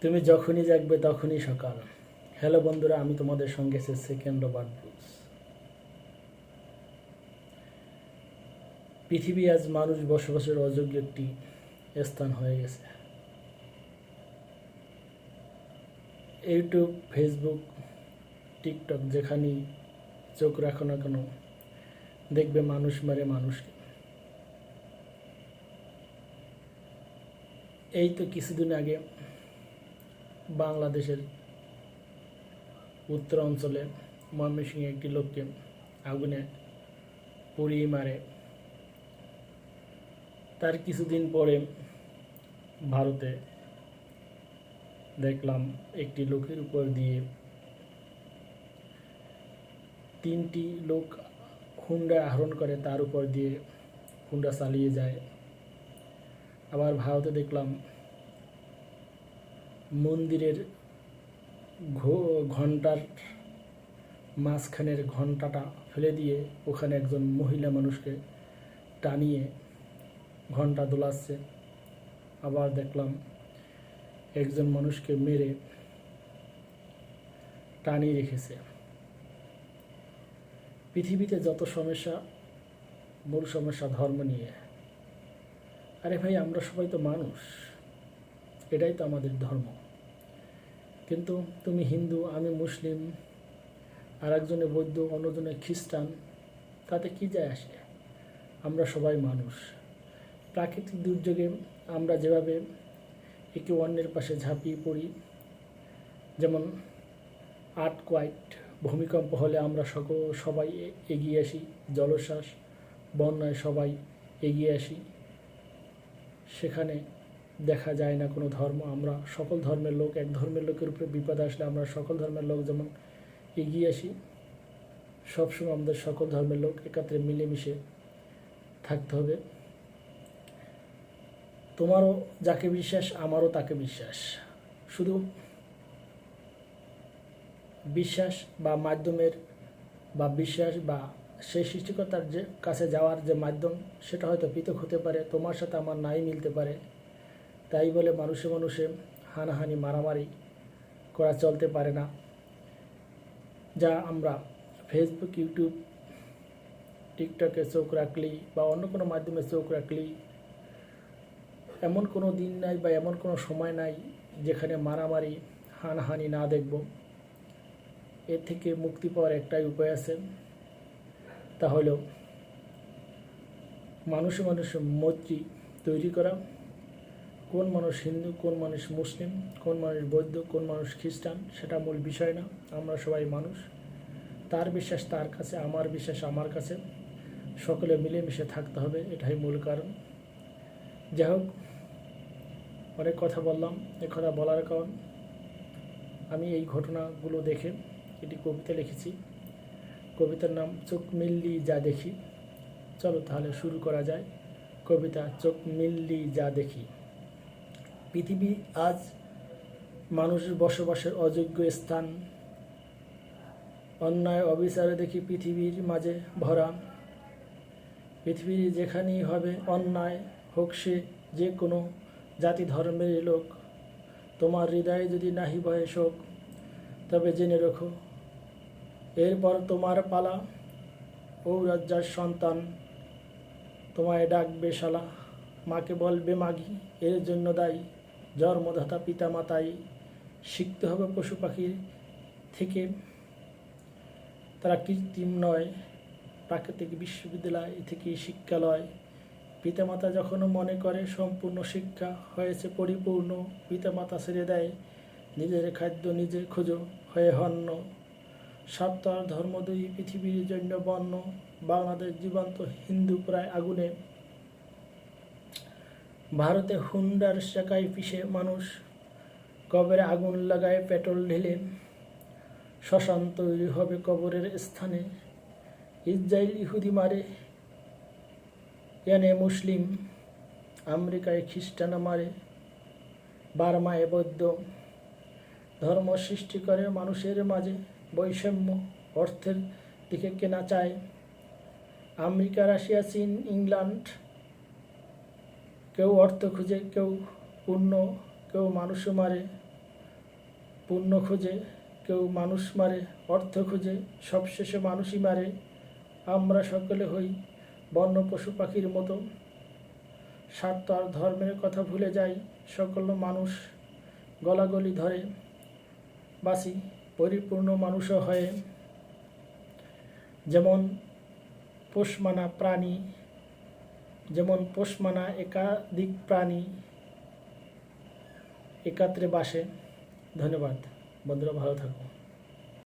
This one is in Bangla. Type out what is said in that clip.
তুমি যখনই জাগবে তখনই সকাল। হ্যালো বন্ধুরা, আমি তোমাদের সঙ্গে সেকেন্ড রবার্ট ব্রুস। পৃথিবী আজ মানুষ বসবাসের অযোগ্য একটি স্থান হয়ে গেছে। ইউটিউব, ফেসবুক, টিকটক, যেখানেই চোখ রাখো না কেন দেখবে মানুষ মারে মানুষকে। এই তো কিছুদিন আগে বাংলাদেশের উত্তর অঞ্চলে ময়মনসিংহে একটি লোককে আগুনে পুড়িয়ে মারে। তার কিছুদিন পরে ভারতে দেখলাম একটি লোকের উপর দিয়ে 3টি লোক হুন্ডা আহরণ করে, তার উপর দিয়ে হুন্ডা চালিয়ে যায়। আবার ভারতে দেখলাম মন্দিরের ঘন্টার মাঝখানের ঘন্টাটা ফেলে দিয়ে ওখানে একজন মহিলা মানুষকে টানিয়ে ঘন্টা দোলাচ্ছে। আবার দেখলাম একজন মানুষকে মেরে টানিয়ে রেখেছে। পৃথিবীতে যত সমস্যা, মূল সমস্যা ধর্ম নিয়ে। আরে ভাই, আমরা সবাই তো মানুষ, এটাই তো আমাদের ধর্ম। কিন্তু তুমি হিন্দু, আমি মুসলিম, আর একজনে বৌদ্ধ, অন্যজনে খ্রিস্টান, তাতে কি যায় আসে? আমরা সবাই মানুষ। প্রাকৃতিক দুর্যোগে আমরা যেভাবে একে অন্যের পাশে ঝাঁপিয়ে পড়ি, যেমন আর্থকোয়েক, ভূমিকম্প হলে আমরা সবাই এগিয়ে আসি, জলোচ্ছ্বাস, বন্যায় সবাই এগিয়ে আসি, সেখানে দেখা যায় না কোনো ধর্ম। আমরা সকল ধর্মের লোক, এক ধর্মের লোকের উপরে বিপদ আসলে আমরা সকল ধর্মের লোক যেমন এগিয়ে আসি, সবসময় আমাদের সকল ধর্মের লোক একত্রে মিলেমিশে থাকতে হবে। তোমারও যাকে বিশ্বাস, আমারও তাকে বিশ্বাস। শুধু বিশ্বাস বা মাধ্যমের বা বিশ্বাস বা সেই সৃষ্টিকর্তার যে কাছে যাওয়ার যে মাধ্যম, সেটা হয়তো পৃথক হতে পারে, তোমার সাথে আমার নাই মিলতে পারে। তাই বলে মানুষে মানুষে হানাহানি, মারামারি করা চলতে পারে না। যা আমরা ফেসবুক, ইউটিউব, টিকটকে চোখ রাখলেই বা অন্য কোনো মাধ্যমে চোখ রাখলেই এমন কোনো দিন নাই বা এমন কোনো সময় নাই যেখানে মারামারি, হানাহানি না দেখব। এর থেকে মুক্তি পাওয়ার একটাই উপায় আছে, তা হলো মানুষে মানুষে মৈত্রী তৈরি করা। কোন মানুষ হিন্দু, কোন মানুষ মুসলিম, কোন মানুষ বৌদ্ধ, কোন মানুষ খ্রিস্টান, সেটা মূল বিষয় না। আমরা সবাই মানুষ, তার বিশ্বাস তার কাছে, আমার বিশ্বাস আমার কাছে, সকলে মিলেমিশে থাকতে হবে, এটাই মূল কারণ। যাই হোক, অনেক কথা বললাম। এ কথা বলার কারণ, আমি এই ঘটনাগুলো দেখে একটি কবিতা লিখেছি। কবিতার নাম চোখ মিললি যা দেখি। চলো তাহলে শুরু করা যায়। কবিতা চোখ মিললি যা দেখি। পৃথিবী আজ মানুষের বসবাসের অযোগ্য স্থান। অন্যায় অবিচারে দেখি পৃথিবীর মাঝে ভরা। পৃথিবীর যেখানেই হবে অন্যায়, হোক সে যে কোনো জাতি ধর্মের লোক, তোমার হৃদয়ে যদি নাহি বহে শোক, তবে জেনে রেখো এরপর তোমার পালা। ও রাজ্জার সন্তান তোমায় ডাকবে শালা, মাকে বলবে মাগি, এর জন্য দায়ী জন্মদাতা পিতা মাতাই। শিখতে হবে পশু পাখির থেকে, তারা কৃত্রিম নয়, প্রাকৃতিক বিশ্ববিদ্যালয় থেকে শিক্ষালয়। পিতামাতা যখন মনে করে সম্পূর্ণ শিক্ষা হয়েছে পরিপূর্ণ, পিতামাতা ছেড়ে দেয় নিজের খাদ্য নিজে খোঁজো হয়ে হন্য। স্বার্থ আর ধর্ম দুই পৃথিবীর জন্য বন্য, বাংলাদেশ জীবন্ত হিন্দু প্রায় আগুনে। ভারতে হুন্ডার চাকায় পিষে মানুষ, কবরে আগুন লাগায় পেট্রোল ঢেলে। শ্মশান তৈরি হবে কবরের স্থানে, ইসরায়েল ইহুদি মারে, ইয়ানে মুসলিম, আমেরিকায় খ্রিস্টান মারে, বার্মায় বৌদ্ধ। ধর্ম সৃষ্টি করে মানুষের মাঝে বৈষম্য, অর্থের দিকে কেনা চায়। আমেরিকা, রাশিয়া, চীন, ইংল্যান্ড, কেউ অর্থ খুঁজে, কেউ পুণ্য, কেউ মানুষ মারে। পুণ্য খুঁজে, কেউ মানুষ মারে, অর্থ খুঁজে, সবশেষে মানুষই মারে। আমরা সকলে হই বন্য পশু পাখির মতো, স্বার্থ আর ধর্মের কথা ভুলে যাই, সকল মানুষ গলাগলি ধরে বাঁচি পরিপূর্ণ মানুষও হয়ে। যেমন পোষ মানা একাধিক প্রাণী একাত্রে বাসে। ধন্যবাদ বন্ধুরা, ভালো থাকো।